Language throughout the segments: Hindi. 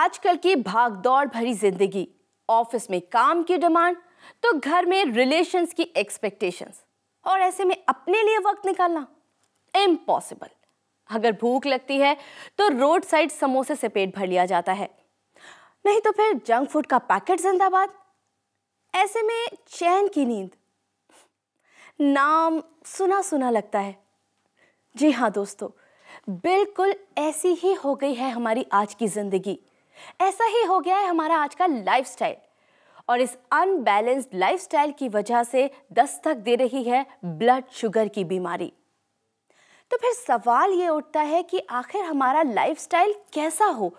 आजकल की भागदौड़ भरी जिंदगी, ऑफिस में काम की डिमांड, तो घर में रिलेशंस की एक्सपेक्टेशंस, और ऐसे में अपने लिए वक्त निकालना इम्पॉसिबल। अगर भूख लगती है तो रोड साइड समोसे से पेट भर लिया जाता है, नहीं तो फिर जंक फूड का पैकेट जिंदाबाद। ऐसे में चैन की नींद, नाम सुना सुना लगता है। जी हाँ दोस्तों, बिल्कुल ऐसी ही हो गई है हमारी आज की जिंदगी। ऐसा ही हो गया है हमारा आज का लाइफस्टाइल, और इस अनबैलेंस्ड लाइफस्टाइल की वजह से दस्तक दे रही है ब्लड शुगर की बीमारी। तो फिर सवाल ये उठता है कि आखिर हमारा लाइफस्टाइल कैसा हो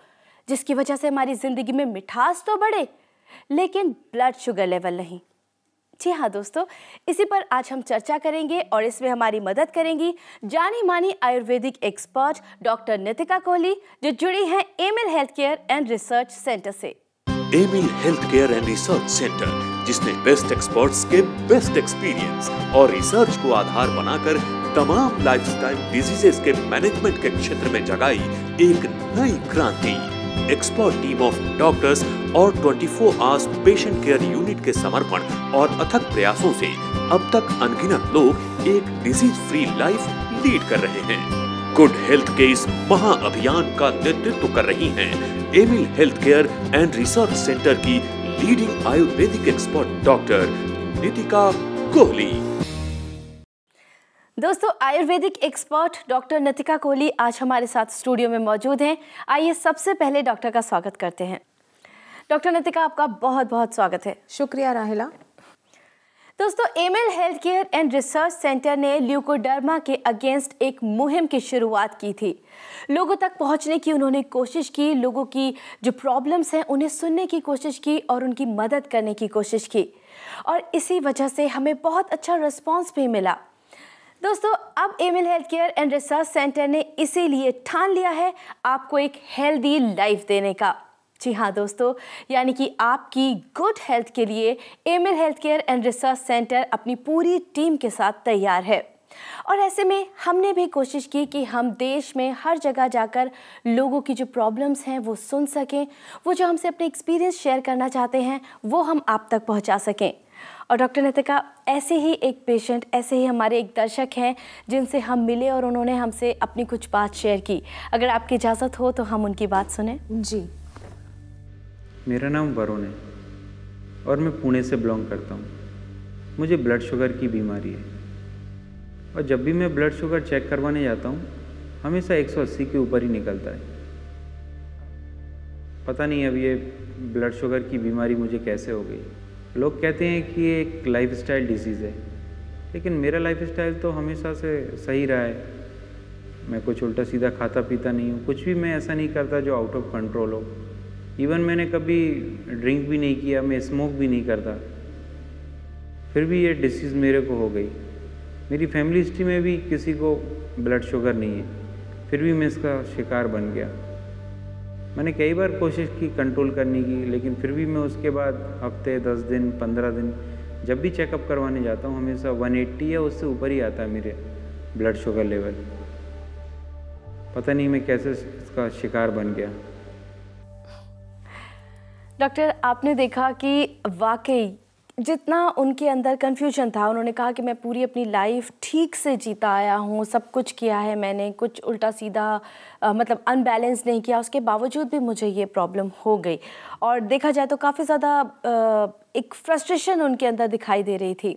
जिसकी वजह से हमारी जिंदगी में मिठास तो बढ़े लेकिन ब्लड शुगर लेवल नहीं। जी हाँ दोस्तों, इसी पर आज हम चर्चा करेंगे और इसमें हमारी मदद करेंगी जानी मानी आयुर्वेदिक एक्सपर्ट डॉक्टर नितिका कोहली, जो जुड़ी हैं Aimil health care and research centre से। Aimil health care and research centre, जिसने बेस्ट एक्सपर्ट्स के बेस्ट एक्सपीरियंस और रिसर्च को आधार बनाकर तमाम लाइफस्टाइल डिजीजेस के मैनेजमेंट के क्षेत्र में जगाई एक नई क्रांति। एक्सपर्ट टीम ऑफ डॉक्टर्स और 24 आवर्स पेशेंट केयर यूनिट के समर्पण और अथक प्रयासों से अब तक अनगिनत लोग एक डिजीज फ्री लाइफ लीड कर रहे हैं। गुड हेल्थ के इस महा अभियान का नेतृत्व कर रही हैं Aimil health care and research centre की leading Ayurvedic expert doctor Nitika Kohli. दोस्तों, आयुर्वेदिक एक्सपर्ट डॉक्टर नितिका कोहली आज हमारे साथ स्टूडियो में मौजूद हैं। आइए सबसे पहले डॉक्टर का स्वागत करते हैं। डॉक्टर नितिका, आपका बहुत बहुत स्वागत है। शुक्रिया राहिला। दोस्तों, Aimil health care and research centre ने ल्यूकोडर्मा के अगेंस्ट एक मुहिम की शुरुआत की थी। लोगों तक पहुंचने की उन्होंने कोशिश की, लोगों की जो प्रॉब्लम्स हैं उन्हें सुनने की कोशिश की और उनकी मदद करने की कोशिश की, और इसी वजह से हमें बहुत अच्छा रिस्पॉन्स भी मिला। दोस्तों, अब Aimil health care and research centre ने इसीलिए ठान लिया है आपको एक हेल्दी लाइफ देने का। जी हाँ दोस्तों, यानी कि आपकी गुड हेल्थ के लिए Aimil health care and research centre अपनी पूरी टीम के साथ तैयार है। और ऐसे में हमने भी कोशिश की कि हम देश में हर जगह जाकर लोगों की जो प्रॉब्लम्स हैं वो सुन सकें, वो जो हमसे अपने एक्सपीरियंस शेयर करना चाहते हैं वो हम आप तक पहुंचा सकें। और डॉक्टर नितिका, ऐसे ही एक पेशेंट, ऐसे ही हमारे एक दर्शक हैं जिनसे हम मिले और उन्होंने हमसे अपनी कुछ बात शेयर की। अगर आपकी इजाज़त हो तो हम उनकी बात सुने। जी। मेरा नाम वरुण है और मैं पुणे से बिलोंग करता हूँ। मुझे ब्लड शुगर की बीमारी है और जब भी मैं ब्लड शुगर चेक करवाने जाता हूँ हमेशा 180 के ऊपर ही निकलता है। पता नहीं अब ये ब्लड शुगर की बीमारी मुझे कैसे हो गई। लोग कहते हैं कि ये एक लाइफस्टाइल डिजीज़ है, लेकिन मेरा लाइफस्टाइल तो हमेशा से सही रहा है। मैं कुछ उल्टा सीधा खाता पीता नहीं हूँ, कुछ भी मैं ऐसा नहीं करता जो आउट ऑफ कंट्रोल हो। इवन मैंने कभी ड्रिंक भी नहीं किया, मैं स्मोक भी नहीं करता, फिर भी ये डिसीज़ मेरे को हो गई। मेरी फैमिली हिस्ट्री में भी किसी को ब्लड शुगर नहीं है, फिर भी मैं इसका शिकार बन गया। मैंने कई बार कोशिश की कंट्रोल करने की, लेकिन फिर भी मैं उसके बाद हफ्ते, 10 दिन, 15 दिन जब भी चेकअप करवाने जाता हूँ हमेशा 180 या उससे ऊपर ही आता है मेरे ब्लड शुगर लेवल। पता नहीं मैं कैसे इसका शिकार बन गया। डॉक्टर, आपने देखा कि वाकई जितना उनके अंदर कन्फ्यूजन था, उन्होंने कहा कि मैं पूरी अपनी लाइफ ठीक से जीता आया हूँ, सब कुछ किया है मैंने, कुछ उल्टा सीधा मतलब अनबैलेंस नहीं किया, उसके बावजूद भी मुझे ये प्रॉब्लम हो गई। और देखा जाए तो काफ़ी ज़्यादा एक फ्रस्ट्रेशन उनके अंदर दिखाई दे रही थी।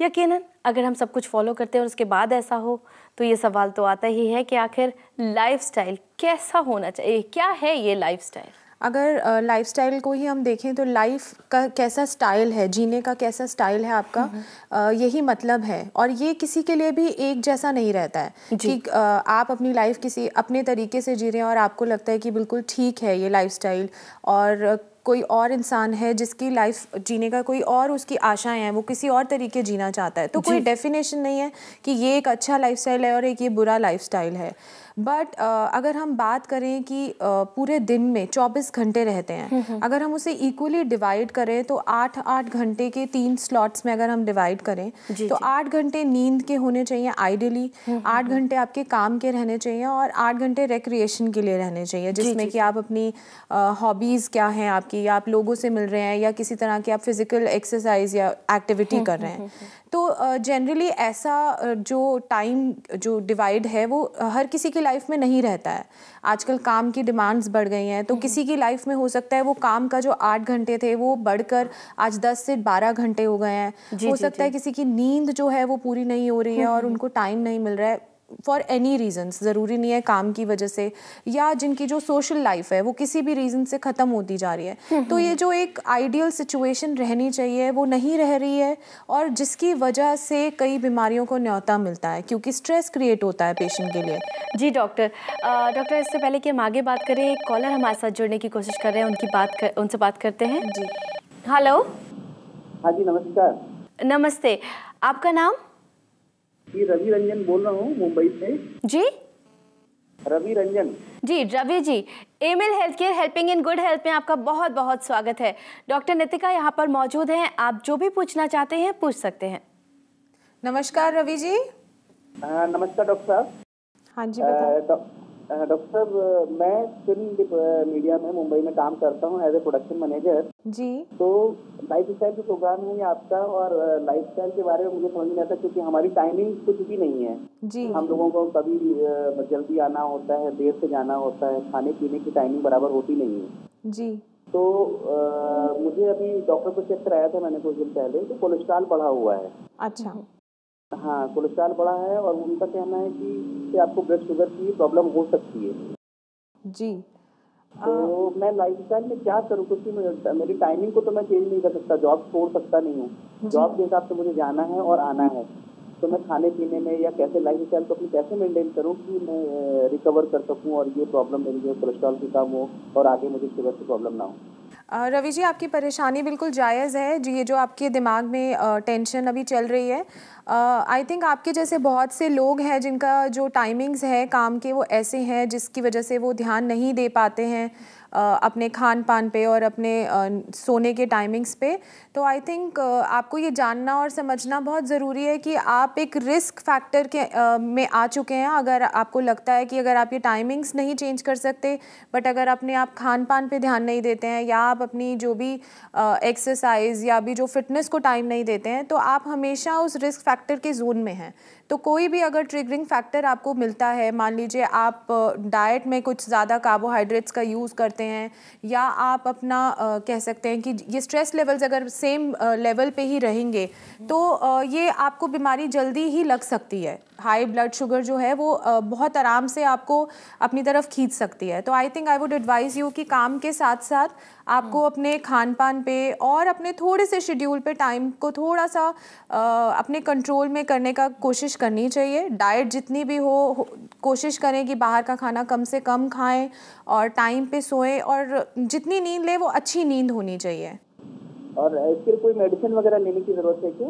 यकीनन अगर हम सब कुछ फॉलो करते हैं और उसके बाद ऐसा हो तो ये सवाल तो आता ही है कि आखिर लाइफस्टाइल कैसा होना चाहिए, क्या है ये लाइफस्टाइल। अगर लाइफस्टाइल को ही हम देखें तो लाइफ का कैसा स्टाइल है, जीने का कैसा स्टाइल है आपका, यही मतलब है। और ये किसी के लिए भी एक जैसा नहीं रहता है कि आप अपनी लाइफ किसी अपने तरीके से जी रहे हैं और आपको लगता है कि बिल्कुल ठीक है ये लाइफस्टाइल, और कोई और इंसान है जिसकी लाइफ जीने का कोई और उसकी आशाएं हैं, वो किसी और तरीके जीना चाहता है, तो कोई डेफिनेशन नहीं है कि ये एक अच्छा लाइफस्टाइल है और एक ये बुरा लाइफस्टाइल है। बट अगर हम बात करें कि पूरे दिन में 24 घंटे रहते हैं, अगर हम उसे इक्वली डिवाइड करें तो 8-8 घंटे के 3 स्लॉट्स में अगर हम डिवाइड करें तो 8 घंटे नींद के होने चाहिए आइडियली, 8 घंटे आपके काम के रहने चाहिए और 8 घंटे रिक्रिएशन के लिए रहने चाहिए, जिसमें कि आप अपनी हॉबीज़ क्या हैं आपकी, या आप लोगों से मिल रहे हैं, या किसी तरह की आप फिज़िकल एक्सरसाइज या एक्टिविटी कर रहे हैं। तो जनरली ऐसा जो टाइम जो डिवाइड है वो हर किसी की लाइफ में नहीं रहता है। आजकल काम की डिमांड्स बढ़ गई हैं, तो किसी की लाइफ में हो सकता है वो काम का जो 8 घंटे थे वो बढ़कर आज 10 से 12 घंटे हो गए हैं। हो सकता है किसी की नींद जो है वो पूरी नहीं हो रही है और उनको टाइम नहीं मिल रहा है फॉर एनी रीजंस, ज़रूरी नहीं है काम की वजह से, या जिनकी जो सोशल लाइफ है वो किसी भी रीज़न से ख़त्म होती जा रही है। तो ये जो एक आइडियल सिचुएशन रहनी चाहिए वो नहीं रह रही है, और जिसकी वजह से कई बीमारियों को न्योता मिलता है, क्योंकि स्ट्रेस क्रिएट होता है पेशेंट के लिए। जी डॉक्टर, इससे पहले कि हम आगे बात करें, एक कॉलर हमारे साथ जुड़ने की कोशिश कर रहे हैं, उनसे बात करते हैं। जी हेलो। हाँ जी नमस्कार। नमस्ते, आपका नाम? जी रवि रंजन बोल रहा हूँ मुंबई से। जी रवि रंजन। जी Ravi ji, Aimil health care helping in good health में आपका बहुत बहुत स्वागत है। डॉक्टर नितिका यहाँ पर मौजूद हैं, आप जो भी पूछना चाहते हैं पूछ सकते हैं। नमस्कार रवि जी। नमस्कार डॉक्टर साहब। हाँ जी बताओ। डॉक्टर साहब, मैं फिल्म मीडिया में मुंबई में काम करता हूँ एज ए प्रोडक्शन मैनेजर जी। तो लाइफ स्टाइल जो प्रोग्राम है आपका, और लाइफ स्टाइल के बारे में मुझे समझ नहीं आता, क्योंकि हमारी टाइमिंग कुछ भी नहीं है जी। हम लोगों को कभी जल्दी आना होता है, देर से जाना होता है, खाने पीने की टाइमिंग बराबर होती नहीं है जी। तो मुझे अभी डॉक्टर को चेक कराया था मैंने कुछ दिन पहले, तो कोलेस्ट्रॉल बढ़ा हुआ है। अच्छा। हाँ, कोलेस्ट्रॉल बढ़ा है, और उनका कहना है कि आपको ब्लड शुगर की प्रॉब्लम हो सकती है जी। तो मैं लाइफस्टाइल में क्या करूँ, क्योंकि मेरी टाइमिंग को तो मैं चेंज नहीं कर सकता, जॉब छोड़ सकता नहीं हूँ, जॉब के हिसाब से मुझे जाना है और आना है। तो मैं खाने पीने में या कैसे लाइफस्टाइल को अपनी कैसे मेंटेन करूँ कि मैं रिकवर कर सकूँ और ये प्रॉब्लम मेरी जो कोलेस्ट्रॉल की कम हो और आगे मुझे शुगर की प्रॉब्लम ना हो। रवि जी, आपकी परेशानी बिल्कुल जायज़ है जी। ये जो आपके दिमाग में टेंशन अभी चल रही है, आई थिंक आपके जैसे बहुत से लोग हैं जिनका जो टाइमिंग्स है काम के वो ऐसे हैं जिसकी वजह से वो ध्यान नहीं दे पाते हैं अपने खान पान पे और अपने सोने के टाइमिंग्स पे। तो आई थिंक आपको ये जानना और समझना बहुत ज़रूरी है कि आप एक रिस्क फैक्टर के में आ चुके हैं। अगर आपको लगता है कि अगर आप ये टाइमिंग्स नहीं चेंज कर सकते, बट अगर अपने आप खान पान पे ध्यान नहीं देते हैं, या आप अपनी जो भी एक्सरसाइज या भी जो फिटनेस को टाइम नहीं देते हैं, तो आप हमेशा उस रिस्क फैक्टर के जोन में हैं। तो कोई भी अगर ट्रिगरिंग फैक्टर आपको मिलता है, मान लीजिए आप डाइट में कुछ ज़्यादा कार्बोहाइड्रेट्स का यूज़ करते हैं, या आप अपना कह सकते हैं कि ये स्ट्रेस लेवल्स अगर सेम लेवल पे ही रहेंगे तो ये आपको बीमारी जल्दी ही लग सकती है। हाई ब्लड शुगर जो है वो बहुत आराम से आपको अपनी तरफ खींच सकती है। तो I think I would advise you कि काम के साथ साथ आपको अपने खान पान पे और अपने थोड़े से शेड्यूल पे टाइम को थोड़ा सा अपने कंट्रोल में करने का कोशिश करनी चाहिए। डाइट जितनी भी हो कोशिश करें कि बाहर का खाना कम से कम खाएं और टाइम पे सोएं, और जितनी नींद ले वो अच्छी नींद होनी चाहिए। और इसके लिए कोई मेडिसिन वगैरह लेने की ज़रूरत है क्या?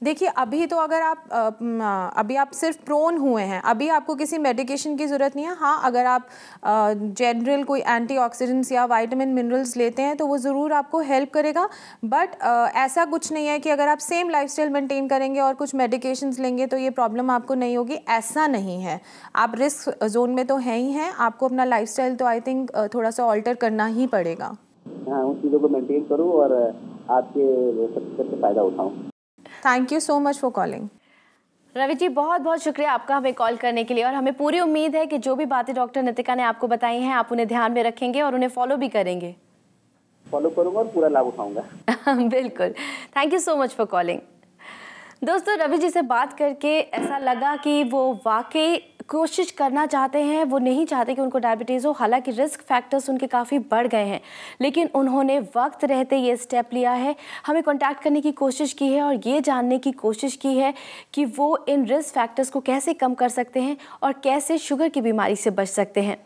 देखिए, अभी तो अगर आप सिर्फ प्रोन हुए हैं, अभी आपको किसी मेडिकेशन की ज़रूरत नहीं है। हाँ, अगर आप जनरल कोई एंटीऑक्सीडेंट्स या विटामिन मिनरल्स लेते हैं तो वो ज़रूर आपको हेल्प करेगा। बट ऐसा कुछ नहीं है कि अगर आप सेम लाइफस्टाइल मेंटेन करेंगे और कुछ मेडिकेशंस लेंगे तो ये प्रॉब्लम आपको नहीं होगी, ऐसा नहीं है। आप रिस्क जोन में तो हैं ही हैं, आपको अपना लाइफस्टाइल तो आई थिंक थोड़ा सा ऑल्टर करना ही पड़ेगा। हाँ, उन चीज़ों को मेंटेन करूँ और आपके सबसे फ़ायदा उठाऊँ। Thank you so much for calling. Ravi ji, बहुत बहुत शुक्रिया आपका हमें कॉल करने के लिए, और हमें पूरी उम्मीद है कि जो भी बातें डॉक्टर नितिका ने आपको बताई हैं आप उन्हें ध्यान में रखेंगे और उन्हें फॉलो भी करेंगे। फॉलो करूँगा और पूरा लाभ उठाऊँगा। बिल्कुल, thank you so much for calling. दोस्तों, रवि जी से बात करके ऐसा लगा कि वो वाकई कोशिश करना चाहते हैं, वो नहीं चाहते कि उनको डायबिटीज़ हो। हालांकि रिस्क फैक्टर्स उनके काफ़ी बढ़ गए हैं, लेकिन उन्होंने वक्त रहते ये स्टेप लिया है, हमें कांटेक्ट करने की कोशिश की है और ये जानने की कोशिश की है कि वो इन रिस्क फैक्टर्स को कैसे कम कर सकते हैं और कैसे शुगर की बीमारी से बच सकते हैं।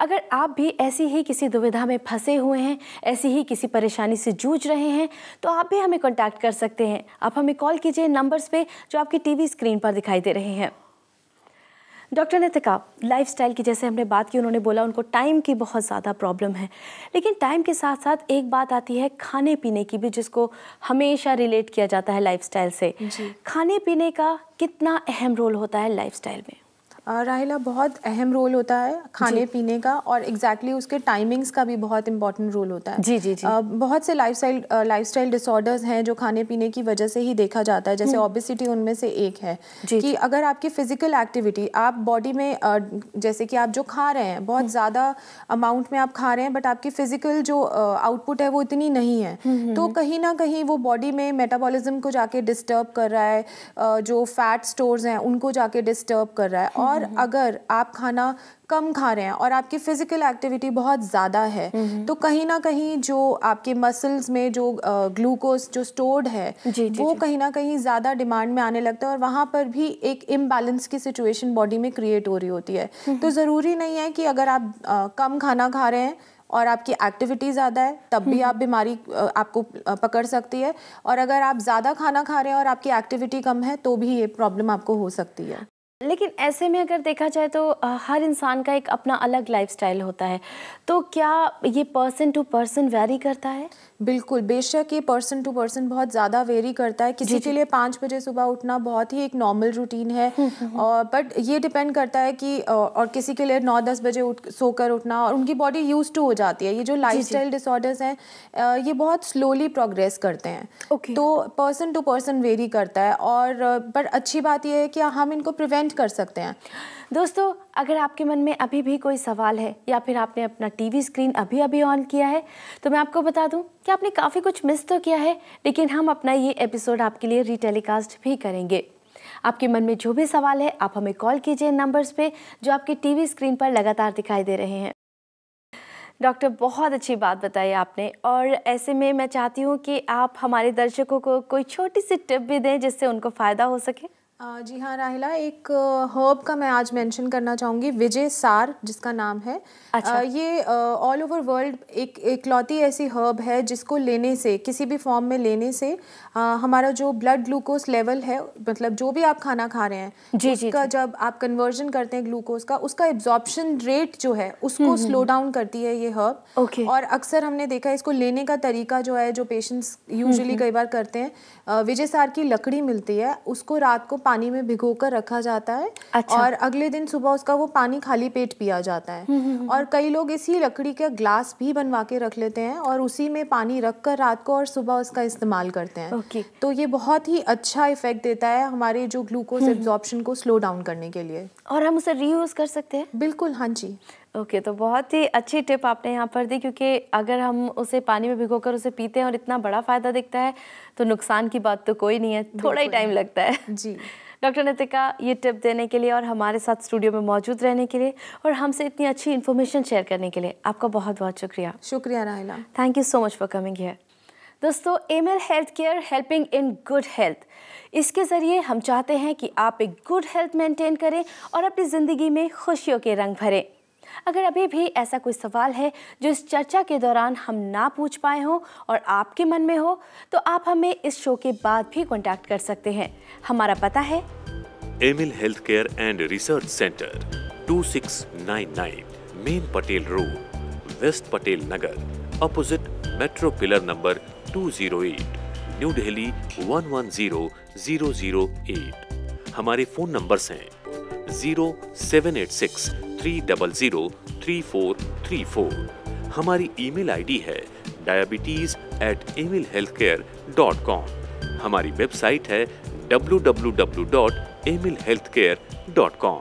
अगर आप भी ऐसी ही किसी दुविधा में फंसे हुए हैं, ऐसी ही किसी परेशानी से जूझ रहे हैं, तो आप भी हमें कांटेक्ट कर सकते हैं। आप हमें कॉल कीजिए नंबर्स पे जो आपकी टीवी स्क्रीन पर दिखाई दे रहे हैं। डॉक्टर नितिका, लाइफस्टाइल की जैसे हमने बात की, उन्होंने बोला उनको टाइम की बहुत ज़्यादा प्रॉब्लम है, लेकिन टाइम के साथ साथ एक बात आती है खाने पीने की भी, जिसको हमेशा रिलेट किया जाता है लाइफस्टाइल से। खाने पीने का कितना अहम रोल होता है लाइफस्टाइल में? राहिला, बहुत अहम रोल होता है खाने पीने का, और एग्जैक्टली उसके टाइमिंग्स का भी बहुत इंपॉर्टेंट रोल होता है। जी जी जी। बहुत से लाइफस्टाइल डिसऑर्डर्स हैं जो खाने पीने की वजह से ही देखा जाता है, जैसे ओबेसिटी उनमें से एक है। कि अगर आपकी फिजिकल एक्टिविटी, आप बॉडी में जैसे कि आप जो खा रहे हैं बहुत ज़्यादा अमाउंट में आप खा रहे हैं, बट आपकी फिजिकल जो आउटपुट है वो इतनी नहीं है, तो कहीं ना कहीं वो बॉडी में मेटाबॉलिज्म को जाके डिस्टर्ब कर रहा है, जो फैट स्टोर्स हैं उनको जाके डिस्टर्ब कर रहा है। और अगर आप खाना कम खा रहे हैं और आपकी फिजिकल एक्टिविटी बहुत ज़्यादा है, तो कहीं ना कहीं जो आपके मसल्स में जो ग्लूकोज जो स्टोर्ड है वो कहीं ना कहीं ज़्यादा डिमांड में आने लगता है, और वहाँ पर भी एक इम्बैलेंस की सिचुएशन बॉडी में क्रिएट हो रही होती है। तो ज़रूरी नहीं है कि अगर आप कम खाना खा रहे हैं और आपकी एक्टिविटी ज़्यादा है तब भी आप बीमारी आपको पकड़ सकती है, और अगर आप ज़्यादा खाना खा रहे हैं और आपकी एक्टिविटी कम है तो भी ये प्रॉब्लम आपको हो सकती है। लेकिन ऐसे में अगर देखा जाए तो हर इंसान का एक अपना अलग लाइफस्टाइल होता है, तो क्या ये पर्सन टू पर्सन वेरी करता है? बिल्कुल, बेशक ये पर्सन टू पर्सन बहुत ज़्यादा वेरी करता है। किसी के लिए 5 बजे सुबह उठना बहुत ही एक नॉर्मल रूटीन है, और बट ये डिपेंड करता है कि और किसी के लिए 9-10 बजे सोकर उठना, और उनकी बॉडी यूज टू हो जाती है। ये जो लाइफस्टाइल डिसऑर्डर्स हैं ये बहुत स्लोली प्रोग्रेस करते हैं, तो पर्सन टू पर्सन वेरी करता है। और बट अच्छी बात यह है कि हम इनको प्रिवेंट कर सकते हैं। दोस्तों, अगर आपके मन में अभी भी कोई सवाल है या फिर आपने अपना टीवी स्क्रीन अभी ऑन किया है, तो मैं आपको बता दूं कि आपने काफ़ी कुछ मिस तो किया है, लेकिन हम अपना ये एपिसोड आपके लिए रीटेलीकास्ट भी करेंगे। आपके मन में जो भी सवाल है आप हमें कॉल कीजिए नंबर्स पे जो आपके टीवी स्क्रीन पर लगातार दिखाई दे रहे हैं। डॉक्टर, बहुत अच्छी बात बताई आपने, और ऐसे में मैं चाहती हूँ कि आप हमारे दर्शकों को कोई छोटी सी टिप भी दें जिससे उनको फ़ायदा हो सके। जी हाँ राहिला, एक हर्ब का मैं आज मेंशन करना चाहूँगी, विजय सार जिसका नाम है। अच्छा। ये ऑल ओवर वर्ल्ड एक इकलौती ऐसी हर्ब है जिसको लेने से, किसी भी फॉर्म में लेने से हमारा जो ब्लड ग्लूकोज लेवल है, मतलब जो भी आप खाना खा रहे हैं उसका जब आप कन्वर्जन करते हैं ग्लूकोज का, उसका एब्जॉर्प्शन रेट जो है उसको स्लो डाउन करती है ये हर्ब। और अक्सर हमने देखा है इसको लेने का तरीका जो है, जो पेशेंट्स यूजुअली कई बार करते हैं, विजय सार की लकड़ी मिलती है, उसको रात को पानी में भिगोकर रखा जाता है। अच्छा। और अगले दिन सुबह उसका वो पानी खाली पेट पिया जाता है। और कई लोग इसी लकड़ी का ग्लास भी बनवा के रख लेते हैं और उसी में पानी रखकर रात को और सुबह उसका इस्तेमाल करते हैं। तो ये बहुत ही अच्छा इफेक्ट देता है हमारे जो ग्लूकोज एब्जॉर्प्शन को स्लो डाउन करने के लिए। और हम उसे रीयूज कर सकते हैं? बिल्कुल, हाँ जी। ओके, तो बहुत ही अच्छी टिप आपने यहाँ पर दी, क्योंकि अगर हम उसे पानी में भिगोकर उसे पीते हैं और इतना बड़ा फ़ायदा दिखता है तो नुकसान की बात तो कोई नहीं है, थोड़ा ही टाइम लगता है। जी। डॉक्टर नितिका, ये टिप देने के लिए और हमारे साथ स्टूडियो में मौजूद रहने के लिए और हमसे इतनी अच्छी इन्फॉर्मेशन शेयर करने के लिए आपका बहुत बहुत शुक्रिया। शुक्रिया Rahila. Thank you so much for coming here. दोस्तों, Aimil health care helping in good health, इसके ज़रिए हम चाहते हैं कि आप एक गुड हेल्थ मेंटेन करें और अपनी ज़िंदगी में खुशियों के रंग भरें। अगर अभी भी ऐसा कोई सवाल है जो इस चर्चा के दौरान हम ना पूछ पाए हों और आपके मन में हो, तो आप हमें इस शो के बाद भी कॉन्टैक्ट कर सकते हैं। हमारा पता है Aimil health care and research centre, 2699 main Patel road, west Patel Nagar, opposite metro pillar number 208, new Delhi 110008। हमारे फोन नंबर्स हैं 0786 300 3434। हमारी ईमेल आईडी है diabetes@emilhealthcare.com। हमारी वेबसाइट है www.emilhealthcare.com।